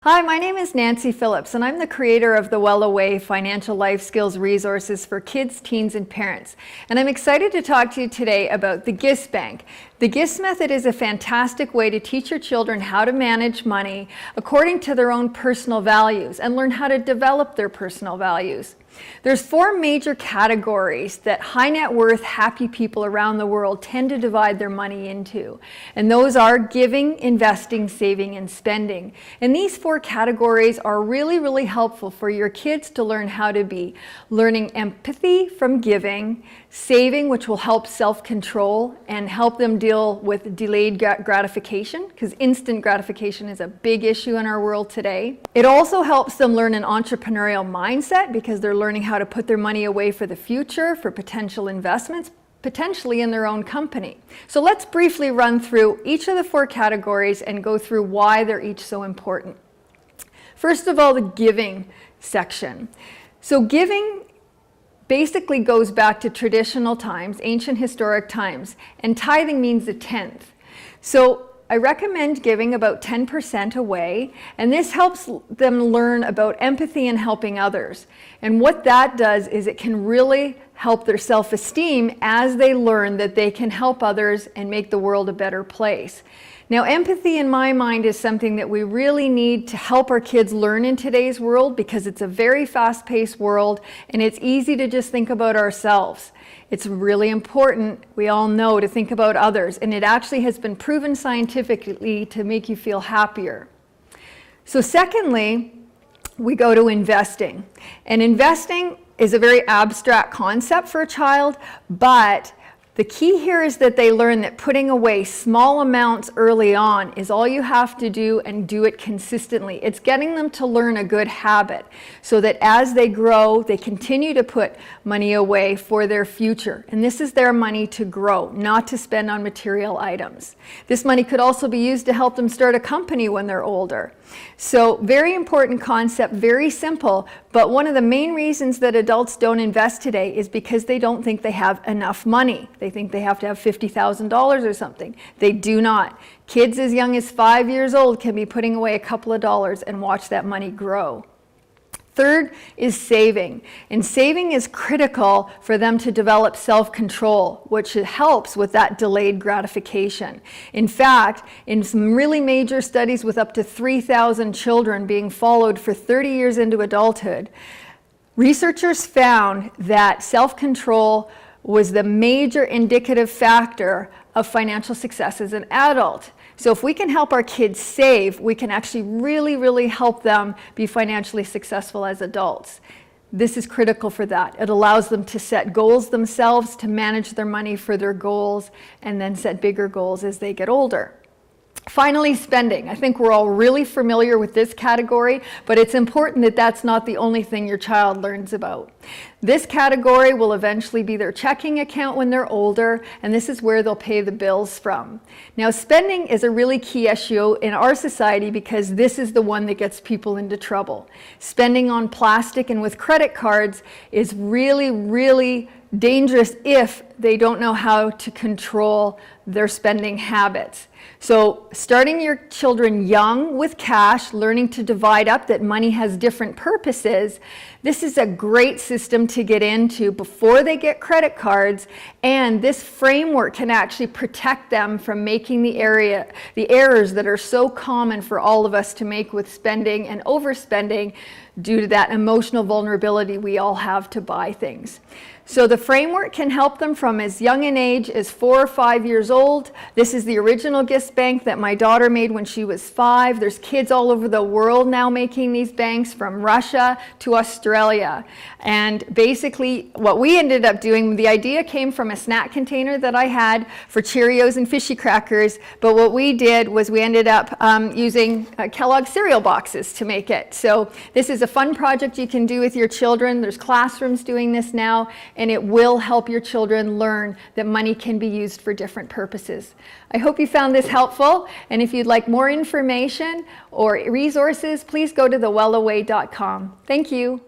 Hi, my name is Nancy Phillips, and I'm the creator of the Wela Way Financial Life Skills Resources for kids, teens, and parents. And I'm excited to talk to you today about the GISS Bank. The GISS method is a fantastic way to teach your children how to manage money according to their own personal values and learn how to develop their personal values. There's 4 major categories that high net worth, happy people around the world tend to divide their money into. And those are giving, investing, saving, and spending. And these 4 categories are really helpful for your kids to learn how to be learning empathy from giving, saving, which will help self-control and help them deal with delayed gratification, because instant gratification is a big issue in our world today. It also helps them learn an entrepreneurial mindset because they're learning how to put their money away for the future, for potential investments, potentially in their own company. So let's briefly run through each of the 4 categories and go through why they're each so important. First of all, the giving section. So giving basically goes back to traditional times, ancient historic times, and tithing means a tenth. So I recommend giving about 10% away, and this helps them learn about empathy and helping others. And what that does is it can really help their self-esteem as they learn that they can help others and make the world a better place. Now, empathy in my mind is something that we really need to help our kids learn in today's world because it's a very fast-paced world and it's easy to just think about ourselves. It's really important, we all know, to think about others, and it actually has been proven scientifically to make you feel happier. So secondly, we go to investing. And investing is a very abstract concept for a child, but the key here is that they learn that putting away small amounts early on is all you have to do, and do it consistently. It's getting them to learn a good habit so that as they grow, they continue to put money away for their future. And this is their money to grow, not to spend on material items. This money could also be used to help them start a company when they're older. So very important concept, very simple, but one of the main reasons that adults don't invest today is because they don't think they have enough money. They think they have to have $50,000 or something. They do not. Kids as young as 5 years old can be putting away a couple of dollars and watch that money grow. Third is saving, and saving is critical for them to develop self-control, which helps with that delayed gratification. In fact, in some really major studies with up to 3,000 children being followed for 30 years into adulthood, researchers found that self-control was the major indicative factor of financial success as an adult. So if we can help our kids save, we can actually really help them be financially successful as adults. This is critical for that. It allows them to set goals themselves, to manage their money for their goals, and then set bigger goals as they get older. Finally, spending. I think we're all really familiar with this category, but it's important that that's not the only thing your child learns about. This category will eventually be their checking account when they're older, and this is where they'll pay the bills from. Now, spending is a really key issue in our society because this is the one that gets people into trouble. Spending on plastic and with credit cards is really dangerous if they don't know how to control their spending habits. So starting your children young with cash, learning to divide up that money has different purposes, this is a great system to get into before they get credit cards, and this framework can actually protect them from making the errors that are so common for all of us to make with spending and overspending due to that emotional vulnerability we all have to buy things. So the framework can help them from as young an age as 4 or 5 years old. This is the original GISS bank that my daughter made when she was 5. There's kids all over the world now making these banks, from Russia to Australia. And basically what we ended up doing, the idea came from a snack container that I had for Cheerios and fishy crackers, but what we did was we ended up using Kellogg's cereal boxes to make it. So this is a fun project you can do with your children. There's classrooms doing this now, and it will help your children learn that money can be used for different purposes. I hope you found this helpful, and if you'd like more information or resources, please go to thewelaway.com. Thank you.